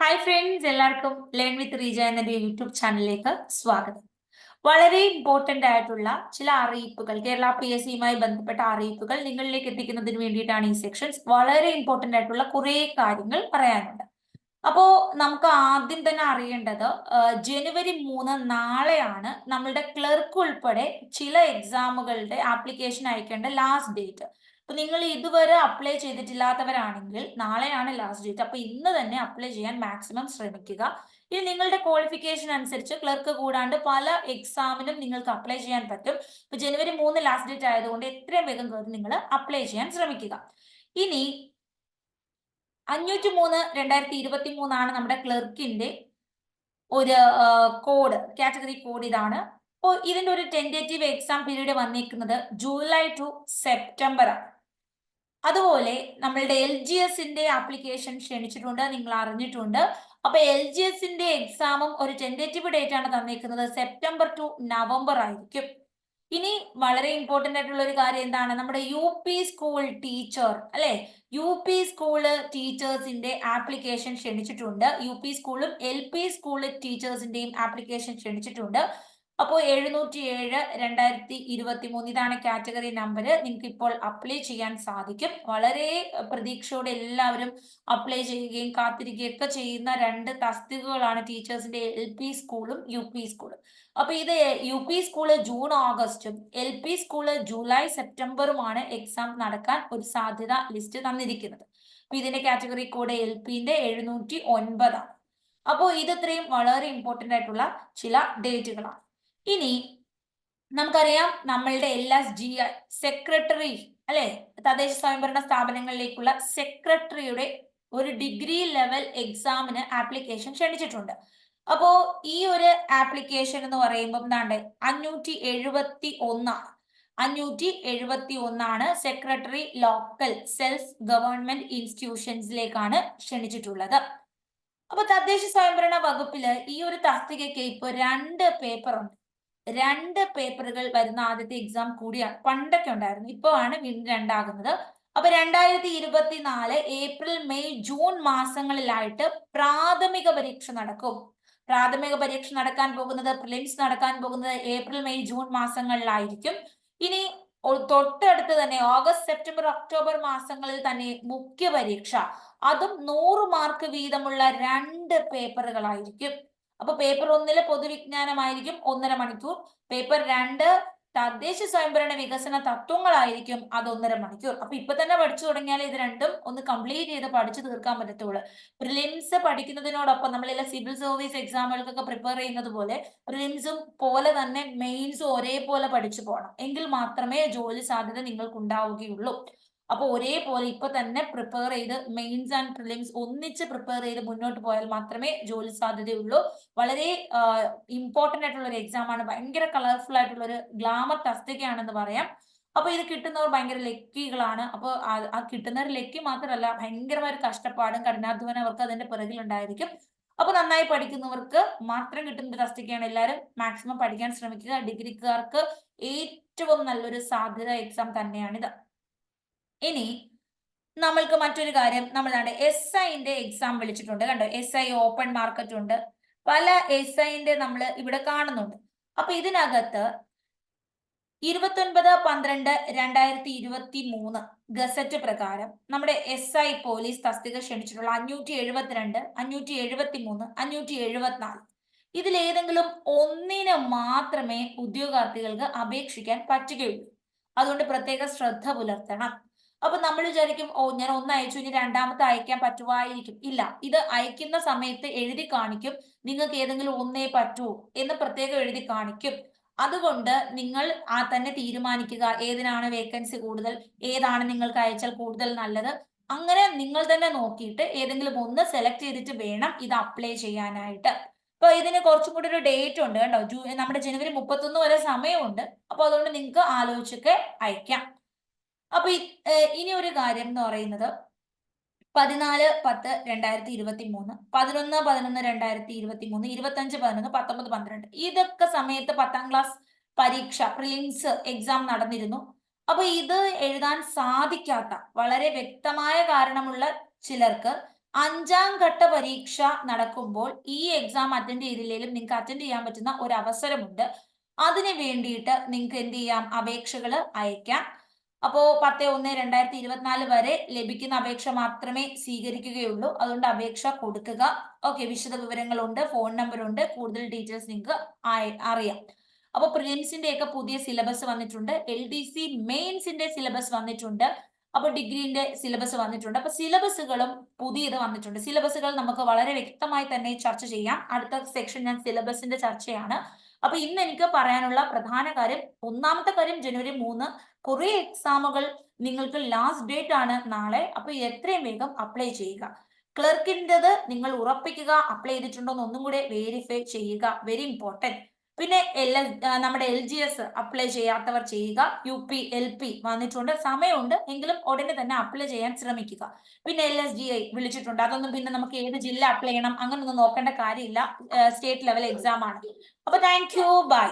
Hi friends, എല്ലാവർക്കും learn with Reeja എന്ന YouTube ചാനലിലേക്ക് സ്വാഗതം. വളരെ ഇമ്പോർട്ടന്റ് ആയിട്ടുള്ള ചില അറിയിപ്പുകൾ, കേരള PSCയുമായി ബന്ധപ്പെട്ട അറിയിപ്പുകൾ നിങ്ങളിലേക്ക് എത്തിക്കുന്നതിന് വേണ്ടിയിട്ടാണ് ഈ സെക്ഷൻസ്. വളരെ ഇമ്പോർട്ടന്റ് ആയിട്ടുള്ള കുറെ കാര്യങ്ങൾ പറയാനുണ്ട്. അപ്പോ നമുക്ക് ആദ്യം തന്നെ അറിയേണ്ടത് ജനുവരി 3 നാളെയാണ് നമ്മളുടെ ക്ലർക്ക് ഉൾപ്പെടെ ചില എക്സാമുകളുടെ ആപ്ലിക്കേഷൻ അയക്കേണ്ട ലാസ്റ്റ് ഡേറ്റ്. അപ്പൊ നിങ്ങൾ ഇതുവരെ അപ്ലൈ ചെയ്തിട്ടില്ലാത്തവരാണെങ്കിൽ നാളെയാണ് ലാസ്റ്റ് ഡേറ്റ്. അപ്പൊ ഇന്ന് തന്നെ അപ്ലൈ ചെയ്യാൻ മാക്സിമം ശ്രമിക്കുക. ഇനി നിങ്ങളുടെ ക്വാളിഫിക്കേഷൻ അനുസരിച്ച് ക്ലർക്ക് കൂടാണ്ട് പല എക്സാമിനും നിങ്ങൾക്ക് അപ്ലൈ ചെയ്യാൻ പറ്റും. ഇപ്പൊ ജനുവരി 3 ലാസ്റ്റ് ഡേറ്റ് ആയതുകൊണ്ട് എത്രയും വേഗം കയറി നിങ്ങൾ അപ്ലൈ ചെയ്യാൻ ശ്രമിക്കുക. ഇനി 503/2023 നമ്മുടെ ക്ലർക്കിന്റെ ഒരു കോഡ്, കാറ്റഗറി കോഡ് ഇതാണ്. അപ്പോൾ ഇതിന്റെ ഒരു ടെന്റേറ്റീവ് എക്സാം പീരീഡ് വന്നിരിക്കുന്നത് ജൂലൈ ടു സെപ്റ്റംബർ ആണ്. അതുപോലെ നമ്മളുടെ LGSന്റെ ആപ്ലിക്കേഷൻ ക്ഷണിച്ചിട്ടുണ്ട്, നിങ്ങൾ അറിഞ്ഞിട്ടുണ്ട്. അപ്പൊ LGSന്റെ എക്സാമും ഒരു ടെന്റേറ്റീവ് ഡേറ്റ് ആണ് തന്നിരിക്കുന്നത്, സെപ്റ്റംബർ ടു നവംബർ ആയിരിക്കും. ഇനി വളരെ ഇമ്പോർട്ടന്റ് ആയിട്ടുള്ള ഒരു കാര്യം എന്താണ്, നമ്മുടെ UP സ്കൂൾ ടീച്ചർ അല്ലെ, UP സ്കൂള് ടീച്ചേഴ്സിന്റെ ആപ്ലിക്കേഷൻ ക്ഷണിച്ചിട്ടുണ്ട്. UP സ്കൂളും LP സ്കൂൾ ടീച്ചേഴ്സിന്റെയും ആപ്ലിക്കേഷൻ ക്ഷണിച്ചിട്ടുണ്ട്. അപ്പോൾ 707/2023 ഇതാണ് കാറ്റഗറി നമ്പർ. നിങ്ങൾക്ക് ഇപ്പോൾ അപ്ലൈ ചെയ്യാൻ സാധിക്കും. വളരെ പ്രതീക്ഷയോടെ എല്ലാവരും അപ്ലൈ ചെയ്യുകയും കാത്തിരിക്കുകയും ഒക്കെ ചെയ്യുന്ന രണ്ട് തസ്തികകളാണ് ടീച്ചേഴ്സിന്റെ LP സ്കൂളും UP സ്കൂളും. അപ്പൊ ഇത് UP സ്കൂള് ജൂൺ ഓഗസ്റ്റും LP സ്കൂള് ജൂലൈ സെപ്റ്റംബറുമാണ് എക്സാം നടക്കാൻ ഒരു സാധ്യത ലിസ്റ്റ് തന്നിരിക്കുന്നത്. അപ്പൊ ഇതിന്റെ കാറ്റഗറി കോഡ് LPന്റെ 709 ആണ്. അപ്പോൾ ഇത് ഇത്രയും വളരെ ഇമ്പോർട്ടന്റ് ആയിട്ടുള്ള ചില ഡേറ്റുകളാണ്. ഇനി നമുക്കറിയാം നമ്മളുടെ LSGI സെക്രട്ടറി അല്ലെ, തദ്ദേശ സ്വയംഭരണ സ്ഥാപനങ്ങളിലേക്കുള്ള സെക്രട്ടറിയുടെ ഒരു ഡിഗ്രി ലെവൽ എക്സാമിന് ആപ്ലിക്കേഷൻ ക്ഷണിച്ചിട്ടുണ്ട്. അപ്പോ ഈ ഒരു ആപ്ലിക്കേഷൻ എന്ന് പറയുമ്പോൾ എന്താണ്ട് 571 571 സെക്രട്ടറി ലോക്കൽ സെൽഫ് ഗവൺമെന്റ് ഇൻസ്റ്റിറ്റ്യൂഷൻസിലേക്കാണ് ക്ഷണിച്ചിട്ടുള്ളത്. അപ്പൊ തദ്ദേശ സ്വയംഭരണ വകുപ്പില് ഈ ഒരു തസ്തികയ്ക്ക് ഇപ്പൊ 2 പേപ്പർ ഉണ്ട്. 2 പേപ്പറുകൾ വരുന്ന ആദ്യത്തെ എക്സാം കൂടിയാണ്. പണ്ടൊക്കെ ഉണ്ടായിരുന്നു, ഇപ്പൊ ആണ് വീണ്ടും 2 ആകുന്നത്. അപ്പൊ 2024 ഏപ്രിൽ മെയ് ജൂൺ മാസങ്ങളിലായിട്ട് പ്രാഥമിക പരീക്ഷ നടക്കും. പ്രാഥമിക പരീക്ഷ നടക്കാൻ പോകുന്നത്, പ്രിലിംസ് നടക്കാൻ പോകുന്നത് ഏപ്രിൽ മെയ് ജൂൺ മാസങ്ങളിലായിരിക്കും. ഇനി തൊട്ടടുത്ത് തന്നെ ഓഗസ്റ്റ് സെപ്റ്റംബർ ഒക്ടോബർ മാസങ്ങളിൽ തന്നെ മുഖ്യ പരീക്ഷ, അതും 100 മാർക്ക് വീതമുള്ള 2 പേപ്പറുകളായിരിക്കും. അപ്പൊ പേപ്പർ 1 പൊതുവിജ്ഞാനമായിരിക്കും 1.5 മണിക്കൂർ. പേപ്പർ 2 തദ്ദേശ സ്വയംഭരണ വികസന തത്വങ്ങളായിരിക്കും, അത് 1.5 മണിക്കൂർ. അപ്പൊ ഇപ്പൊ തന്നെ പഠിച്ചു തുടങ്ങിയാൽ ഇത് രണ്ടും ഒന്ന് കംപ്ലീറ്റ് ചെയ്ത് പഠിച്ചു തീർക്കാൻ പറ്റത്തുള്ളൂ. പ്രിലിംസ് പഠിക്കുന്നതിനോടൊപ്പം നമ്മളെല്ലാം സിവിൽ സർവീസ് എക്സാമുകൾക്കൊക്കെ പ്രിപ്പയർ ചെയ്യുന്നത് പോലെ പ്രിലിംസും പോലെ തന്നെ മെയിൻസും ഒരേപോലെ പഠിച്ചു പോകണം. എങ്കിൽ മാത്രമേ ജോലി സാധ്യത നിങ്ങൾക്ക് ഉണ്ടാവുകയുള്ളൂ. അപ്പൊ ഒരേപോലെ ഇപ്പൊ തന്നെ പ്രിപ്പയർ ചെയ്ത് മെയിൻസ് ആൻഡ് പ്രിലിംസ് ഒന്നിച്ച് പ്രിപ്പയർ ചെയ്ത് മുന്നോട്ട് പോയാൽ മാത്രമേ ജോലി സാധ്യതയുള്ളൂ. വളരെ ഇമ്പോർട്ടന്റ് ആയിട്ടുള്ള ഒരു എക്സാം ആണ്. ഭയങ്കര കളർഫുൾ ആയിട്ടുള്ള ഒരു ഗ്ലാമർ തസ്തികയാണെന്ന് പറയാം. അപ്പൊ ഇത് കിട്ടുന്നവർ ഭയങ്കര ലക്കികളാണ്. അപ്പൊ ആ കിട്ടുന്നവർ ലക്കി മാത്രമല്ല, ഭയങ്കരമായ കഷ്ടപ്പാടും കഠിനാധ്വാനം അവർക്ക് അതിന്റെ പിറകിൽ ഉണ്ടായിരിക്കും. അപ്പൊ നന്നായി പഠിക്കുന്നവർക്ക് മാത്രം കിട്ടുന്ന ഒരു തസ്തികയാണ്. എല്ലാവരും മാക്സിമം പഠിക്കാൻ ശ്രമിക്കുക. ഡിഗ്രിക്കാർക്ക് ഏറ്റവും നല്ലൊരു സാധ്യത എക്സാം തന്നെയാണിത്. ഇനി നമ്മൾക്ക് മറ്റൊരു കാര്യം, നമ്മളാണ് SIന്റെ എക്സാം വിളിച്ചിട്ടുണ്ട്. കണ്ടോ, SI ഓപ്പൺ മാർക്കറ്റ് ഉണ്ട്, പല SIന്റെ നമ്മൾ ഇവിടെ കാണുന്നുണ്ട്. അപ്പൊ ഇതിനകത്ത് 29/12/2023 ഗസറ്റ് പ്രകാരം നമ്മുടെ SI പോലീസ് തസ്തിക ക്ഷണിച്ചിട്ടുള്ള 572, 573, 574 ഇതിലേതെങ്കിലും ഒന്നിന് മാത്രമേ ഉദ്യോഗാർത്ഥികൾക്ക് അപേക്ഷിക്കാൻ പറ്റുകയുള്ളൂ. അതുകൊണ്ട് പ്രത്യേക ശ്രദ്ധ പുലർത്തണം. അപ്പൊ നമ്മൾ വിചാരിക്കും, ഞാൻ ഒന്ന് അയച്ചു, ഇനി രണ്ടാമത്തെ അയക്കാൻ പറ്റുമായിരിക്കും. ഇല്ല, ഇത് അയക്കുന്ന സമയത്ത് എഴുതി കാണിക്കും നിങ്ങൾക്ക് ഏതെങ്കിലും ഒന്നേ പറ്റൂ എന്ന് പ്രത്യേകം എഴുതി കാണിക്കും. അതുകൊണ്ട് നിങ്ങൾ തന്നെ തീരുമാനിക്കുക ഏതിനാണ് വേക്കൻസി കൂടുതൽ, ഏതാണ് നിങ്ങൾക്ക് അയച്ചാൽ കൂടുതൽ നല്ലത്. അങ്ങനെ നിങ്ങൾ തന്നെ നോക്കിയിട്ട് ഏതെങ്കിലും ഒന്ന് സെലക്ട് ചെയ്തിട്ട് വേണം ഇത് അപ്ലൈ ചെയ്യാനായിട്ട്. അപ്പൊ ഇതിന് കുറച്ചും കൂടി ഒരു ഡേറ്റ് ഉണ്ട് കേട്ടോ, നമ്മുടെ ജനുവരി 31 വരെ സമയമുണ്ട്. അപ്പൊ അതുകൊണ്ട് നിങ്ങൾക്ക് ആലോചിച്ചൊക്കെ അയക്കാം. അപ്പൊ ഇനി ഒരു കാര്യം എന്ന് പറയുന്നത് 14/10/2023, 11/11/2023, 25/11, 19/12 ഇതൊക്കെ സമയത്ത് 10ാം ക്ലാസ് പരീക്ഷ പ്രിലിംസ് എക്സാം നടന്നിരുന്നു. അപ്പൊ ഇത് എഴുതാൻ സാധിക്കാത്ത വളരെ വ്യക്തമായ കാരണമുള്ള ചിലർക്ക് 5ാം ഘട്ട പരീക്ഷ നടക്കുമ്പോൾ ഈ എക്സാം അറ്റൻഡ് ചെയ്തില്ലെങ്കിലും നിങ്ങൾക്ക് അറ്റൻഡ് ചെയ്യാൻ പറ്റുന്ന ഒരു അവസരമുണ്ട്. അതിന് വേണ്ടിയിട്ട് നിങ്ങൾക്ക് എന്ത് ചെയ്യാം, അപേക്ഷകൾ അയക്കാം. അപ്പോ 10/1/2024 വരെ ലഭിക്കുന്ന അപേക്ഷ മാത്രമേ സ്വീകരിക്കുകയുള്ളൂ. അതുകൊണ്ട് അപേക്ഷ കൊടുക്കുക. ഓക്കെ, വിശദ വിവരങ്ങളുണ്ട്, ഫോൺ നമ്പർ ഉണ്ട്, കൂടുതൽ ഡീറ്റെയിൽസ് നിങ്ങൾക്ക് അറിയാം. അപ്പൊ പ്രിലിംസിന്റെ ഒക്കെ പുതിയ സിലബസ് വന്നിട്ടുണ്ട്, LDC മെയിൻസിന്റെ സിലബസ് വന്നിട്ടുണ്ട്, അപ്പൊ ഡിഗ്രീന്റെ സിലബസ് വന്നിട്ടുണ്ട്. അപ്പൊ സിലബസുകളും പുതിയത് വന്നിട്ടുണ്ട്. സിലബസുകൾ നമുക്ക് വളരെ വ്യക്തമായി തന്നെ ചർച്ച ചെയ്യാം. അടുത്ത സെക്ഷൻ ഞാൻ സിലബസിന്റെ ചർച്ചയാണ്. അപ്പൊ ഇന്ന് എനിക്ക് പറയാനുള്ള പ്രധാന കാര്യം, ഒന്നാമത്തെ കാര്യം ജനുവരി 3 കുറെ എക്സാമുകൾ നിങ്ങൾക്ക് ലാസ്റ്റ് ഡേറ്റ് ആണ് നാളെ. അപ്പൊ എത്രയും വേഗം അപ്ലൈ ചെയ്യുക. ക്ലർക്കിൻ്റെത് നിങ്ങൾ ഉറപ്പിക്കുക, അപ്ലൈ ചെയ്തിട്ടുണ്ടോ എന്ന് ഒന്നും കൂടെ വെരിഫൈ ചെയ്യുക, വെരി ഇമ്പോർട്ടൻറ്റ്. പിന്നെ നമ്മുടെ LGS അപ്ലൈ ചെയ്യാത്തവർ ചെയ്യുക. UP LP വന്നിട്ടുണ്ട്, സമയമുണ്ട്, എങ്കിലും ഉടനെ തന്നെ അപ്ലൈ ചെയ്യാൻ ശ്രമിക്കുക. പിന്നെ LSGI വിളിച്ചിട്ടുണ്ട്, അതൊന്നും പിന്നെ നമുക്ക് ഏത് ജില്ല അപ്ലൈ ചെയ്യണം അങ്ങനൊന്നും നോക്കേണ്ട കാര്യമില്ല, സ്റ്റേറ്റ് ലെവൽ എക്സാം ആണ്. അപ്പൊ താങ്ക് യു, ബൈ.